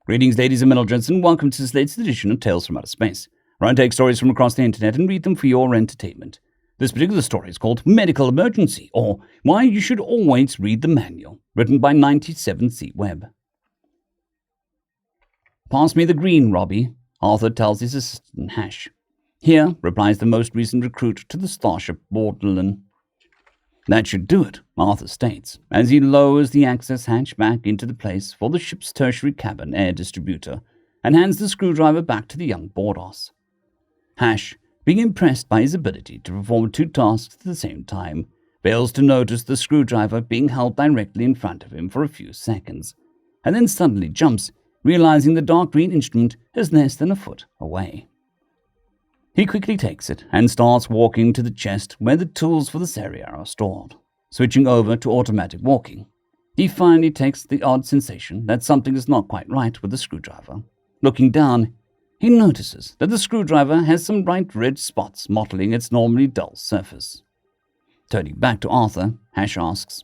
Greetings, ladies and gentlemen, and welcome to this latest edition of Tales from Outer Space, where I take stories from across the internet and read them for your entertainment. This particular story is called Medical Emergency, or Why You Should Always Read the Manual, written by 97C Webb. Pass me the green, Robbie, Arthur tells his assistant Hash. Here, replies the most recent recruit to the starship Borderland. That should do it, Arthur states, as he lowers the access hatch back into the place for the ship's tertiary cabin air distributor and hands the screwdriver back to the young Bordos. Hash, being impressed by his ability to perform two tasks at the same time, fails to notice the screwdriver being held directly in front of him for a few seconds, and then suddenly jumps, realizing the dark green instrument is less than a foot away. He quickly takes it and starts walking to the chest where the tools for this area are stored. Switching over to automatic walking, he finally takes the odd sensation that something is not quite right with the screwdriver. Looking down, he notices that the screwdriver has some bright red spots mottling its normally dull surface. Turning back to Arthur, Hash asks,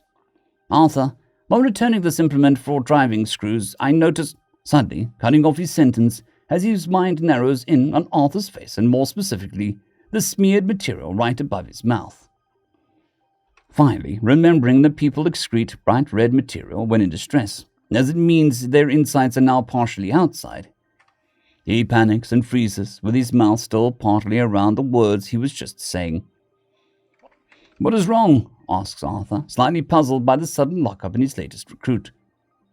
Arthur, while returning this implement for driving screws, I noticed, suddenly cutting off his sentence, as his mind narrows in on Arthur's face and more specifically, the smeared material right above his mouth. Finally, remembering that people excrete bright red material when in distress, as it means their insides are now partially outside, he panics and freezes with his mouth still partly around the words he was just saying. What is wrong? Asks Arthur, slightly puzzled by the sudden lockup in his latest recruit.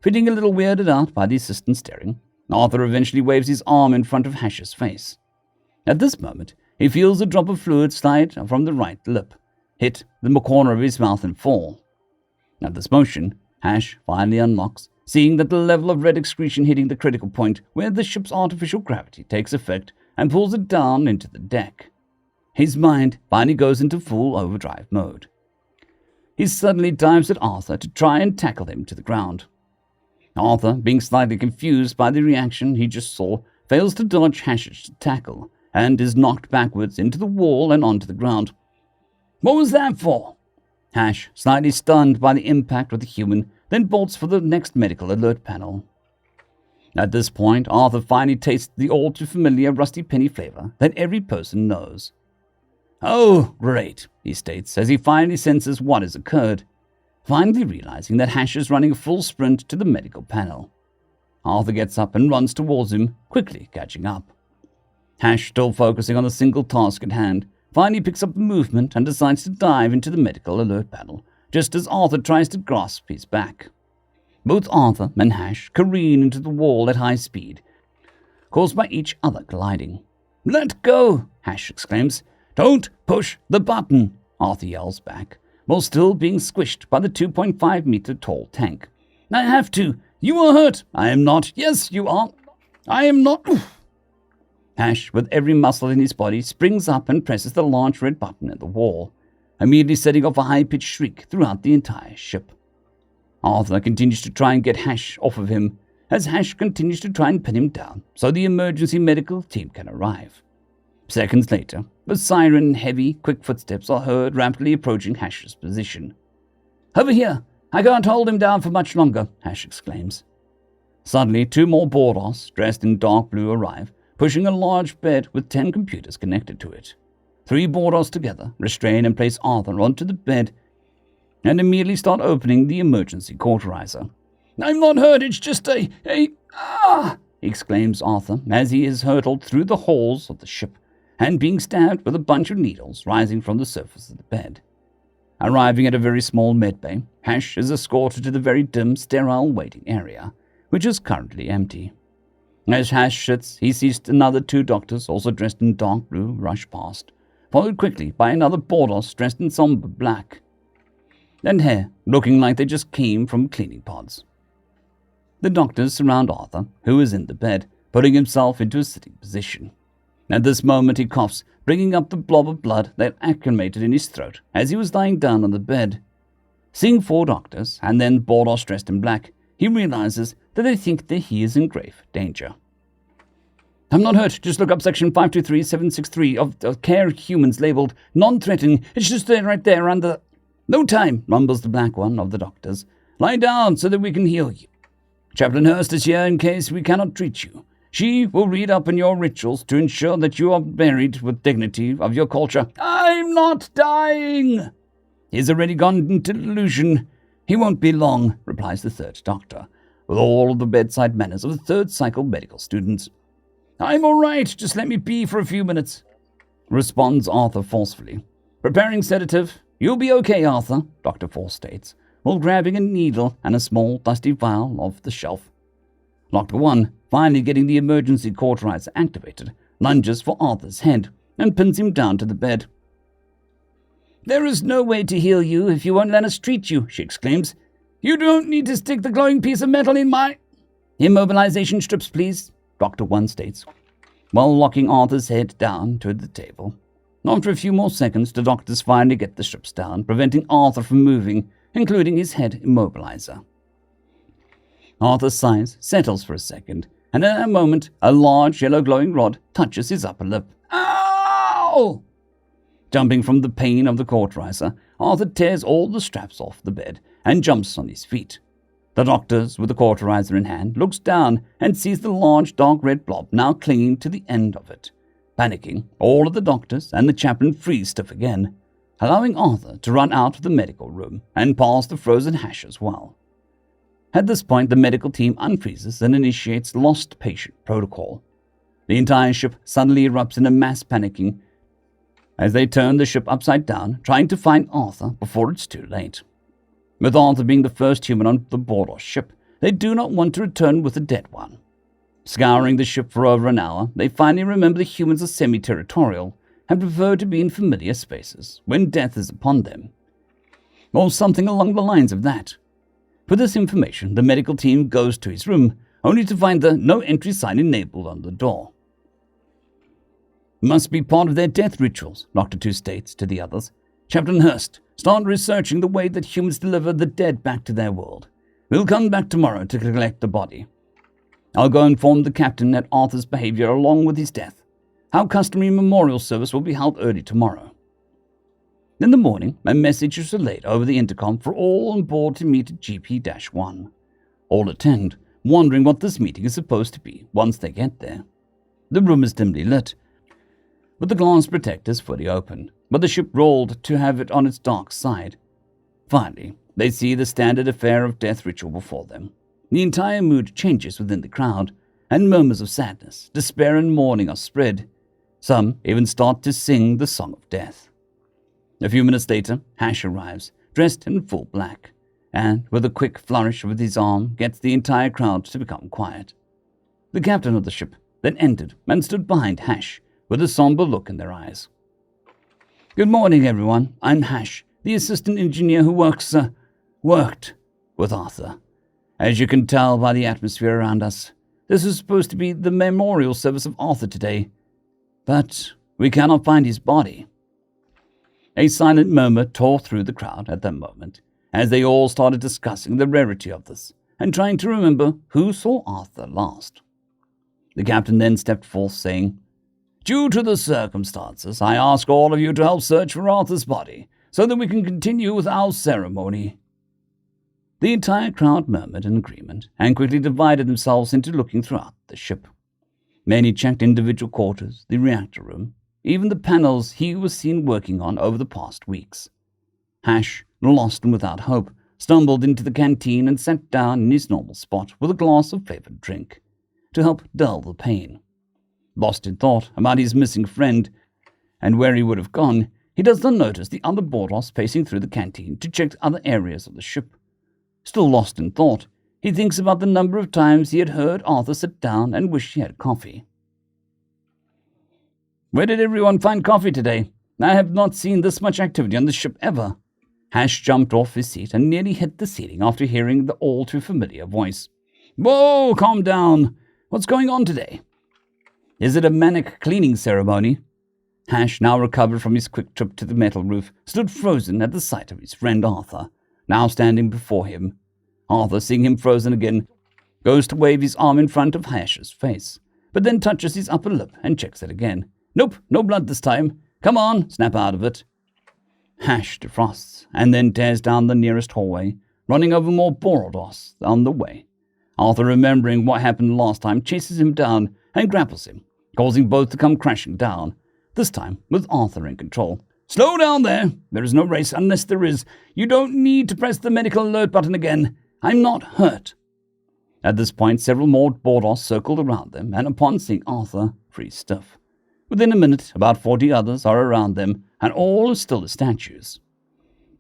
Feeling a little weirded out by the assistant staring, Arthur eventually waves his arm in front of Hash's face. At this moment, he feels a drop of fluid slide from the right lip, hit the corner of his mouth and fall. At this motion, Hash finally unlocks, seeing that the level of red excretion hitting the critical point where the ship's artificial gravity takes effect and pulls it down into the deck. His mind finally goes into full overdrive mode. He suddenly dives at Arthur to try and tackle him to the ground. Arthur, being slightly confused by the reaction he just saw, fails to dodge Hash's tackle and is knocked backwards into the wall and onto the ground. What was that for? Hash, slightly stunned by the impact of the human, then bolts for the next medical alert panel. At this point, Arthur finally tastes the all-too-familiar rusty penny flavor that every person knows. Oh, great, he states as he finally senses what has occurred, finally realizing that Hash is running a full sprint to the medical panel. Arthur gets up and runs towards him, quickly catching up. Hash, still focusing on the single task at hand, finally picks up the movement and decides to dive into the medical alert panel, just as Arthur tries to grasp his back. Both Arthur and Hash careen into the wall at high speed, caused by each other colliding. Let go, Hash exclaims. Don't push the button, Arthur yells back, while still being squished by the 2.5-meter-tall tank. I have to. You are hurt. I am not. Yes, you are. I am not. Hash, with every muscle in his body, springs up and presses the large red button at the wall, immediately setting off a high-pitched shriek throughout the entire ship. Arthur continues to try and get Hash off of him, as Hash continues to try and pin him down so the emergency medical team can arrive. Seconds later, a siren and heavy, quick footsteps are heard rapidly approaching Hash's position. Over here! I can't hold him down for much longer, Hash exclaims. Suddenly, two more Bordos, dressed in dark blue, arrive, pushing a large bed with 10 computers connected to it. 3 Bordos together restrain and place Arthur onto the bed and immediately start opening the emergency cauterizer. I'm not hurt, it's just he exclaims Arthur as he is hurtled through the halls of the ship and being stabbed with a bunch of needles rising from the surface of the bed. Arriving at a very small medbay, Hash is escorted to the very dim, sterile waiting area, which is currently empty. As Hash sits, he sees another 2 doctors, also dressed in dark blue, rush past, followed quickly by another Bordos dressed in somber black, and hair looking like they just came from cleaning pods. The doctors surround Arthur, who is in the bed, putting himself into a sitting position. At this moment he coughs, bringing up the blob of blood that acclimated in his throat as he was lying down on the bed. Seeing 4 doctors, and then Bordos dressed in black, he realizes that they think that he is in grave danger. I'm not hurt, just look up section 523763 of care humans labeled non-threatening. It's just there, right there under... No time, rumbles the black one of the doctors. Lie down so that we can heal you. Chaplain Hurst is here in case we cannot treat you. She will read up on your rituals to ensure that you are buried with dignity of your culture. I'm not dying! He's already gone into delusion. He won't be long, replies the third doctor, with all of the bedside manners of the third cycle medical students. I'm all right, just let me be for a few minutes, responds Arthur forcefully. Preparing sedative. You'll be okay, Arthur, Dr. Force states, while grabbing a needle and a small dusty vial off the shelf. Doctor 1, finally getting the emergency cauterizer activated, lunges for Arthur's head and pins him down to the bed. There is no way to heal you if you won't let us treat you, she exclaims. You don't need to stick the glowing piece of metal in my... Immobilization strips, please, Doctor 1 states, while locking Arthur's head down to the table. After a few more seconds, the doctors finally get the strips down, preventing Arthur from moving, including his head immobilizer. Arthur sighs, settles for a second, and in a moment, a large yellow glowing rod touches his upper lip. Ow! Jumping from the pain of the cauterizer, Arthur tears all the straps off the bed and jumps on his feet. The doctors, with the cauterizer in hand, looks down and sees the large dark red blob now clinging to the end of it. Panicking, all of the doctors and the chaplain freeze stiff again, allowing Arthur to run out of the medical room and past the frozen hash as well. At this point, the medical team unfreezes and initiates lost patient protocol. The entire ship suddenly erupts in a mass panicking as they turn the ship upside down, trying to find Arthur before it's too late. With Arthur being the first human on the Bordos ship, they do not want to return with a dead one. Scouring the ship for over an hour, they finally remember the humans are semi-territorial and prefer to be in familiar spaces when death is upon them. Or something along the lines of that. With this information, the medical team goes to his room, only to find the no entry sign enabled on the door. Must be part of their death rituals, Dr. 2 states to the others. Chaplain Hurst, start researching the way that humans deliver the dead back to their world. We'll come back tomorrow to collect the body. I'll go inform the captain at Arthur's behavior along with his death. Our customary memorial service will be held early tomorrow. In the morning, a message is relayed over the intercom for all on board to meet at GP-1. All attend, wondering what this meeting is supposed to be once they get there. The room is dimly lit, with the glass protectors fully open, but the ship rolled to have it on its dark side. Finally, they see the standard affair of death ritual before them. The entire mood changes within the crowd, and murmurs of sadness, despair, and mourning are spread. Some even start to sing the song of death. A few minutes later, Hash arrives, dressed in full black, and with a quick flourish with his arm, gets the entire crowd to become quiet. The captain of the ship then entered and stood behind Hash, with a somber look in their eyes. Good morning, everyone. I'm Hash, the assistant engineer who worked with Arthur. As you can tell by the atmosphere around us, this is supposed to be the memorial service of Arthur today, but we cannot find his body. A silent murmur tore through the crowd at that moment, as they all started discussing the rarity of this, and trying to remember who saw Arthur last. The captain then stepped forth, saying, Due to the circumstances, I ask all of you to help search for Arthur's body, so that we can continue with our ceremony. The entire crowd murmured in agreement, and quickly divided themselves into looking throughout the ship. Many checked individual quarters, the reactor room, even the panels he was seen working on over the past weeks. Hash, lost and without hope, stumbled into the canteen and sat down in his normal spot with a glass of flavored drink, to help dull the pain. Lost in thought about his missing friend and where he would have gone, he does not notice the other Bordos pacing through the canteen to check other areas of the ship. Still lost in thought, he thinks about the number of times he had heard Arthur sit down and wish he had coffee. Where did everyone find coffee today? I have not seen this much activity on the ship ever. Hash jumped off his seat and nearly hit the ceiling after hearing the all-too-familiar voice. Whoa, calm down. What's going on today? Is it a manic cleaning ceremony? Hash, now recovered from his quick trip to the metal roof, stood frozen at the sight of his friend Arthur, now standing before him. Arthur, seeing him frozen again, goes to wave his arm in front of Hash's face, but then touches his upper lip and checks it again. Nope, no blood this time. Come on, snap out of it. Hash defrosts, and then tears down the nearest hallway, running over more Bordos on the way. Arthur, remembering what happened last time, chases him down and grapples him, causing both to come crashing down, this time with Arthur in control. Slow down there. There is no race unless there is. You don't need to press the medical alert button again. I'm not hurt. At this point, several more Bordos circled around them, and upon seeing Arthur, freeze stiff. Within a minute, about 40 others are around them, and all are still as statues.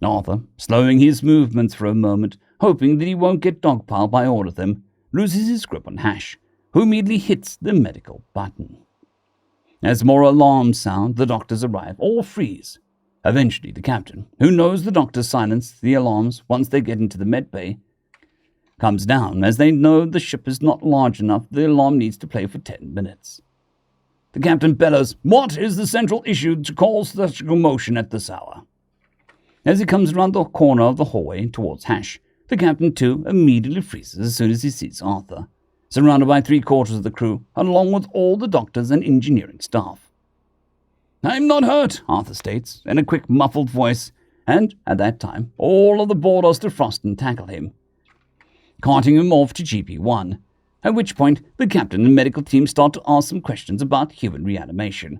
Arthur, slowing his movements for a moment, hoping that he won't get dogpiled by all of them, loses his grip on Hash, who immediately hits the medical button. As more alarms sound, the doctors arrive, all freeze. Eventually, the captain, who knows the doctors silence the alarms once they get into the med bay, comes down as they know the ship is not large enough. The alarm needs to play for 10 minutes. The captain bellows, "What is the central issue to cause such a commotion at this hour?" As he comes around the corner of the hallway towards Hash, the captain too immediately freezes as soon as he sees Arthur, surrounded by 3/4 of the crew, along with all the doctors and engineering staff. "I'm not hurt," Arthur states, in a quick, muffled voice, and at that time, all of the Bordos defrost and tackle him, carting him off to GP1, at which point the captain and medical team start to ask some questions about human reanimation.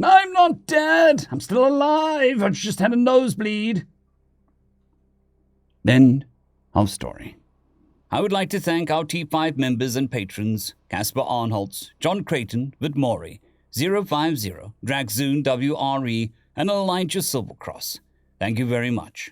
"I'm not dead. I'm still alive. I just had a nosebleed." End of story. I would like to thank our T5 members and patrons, Casper Arnholtz, John Creighton, Vidmori, 050, Dragzoon WRE, and Elijah Silvercross. Thank you very much.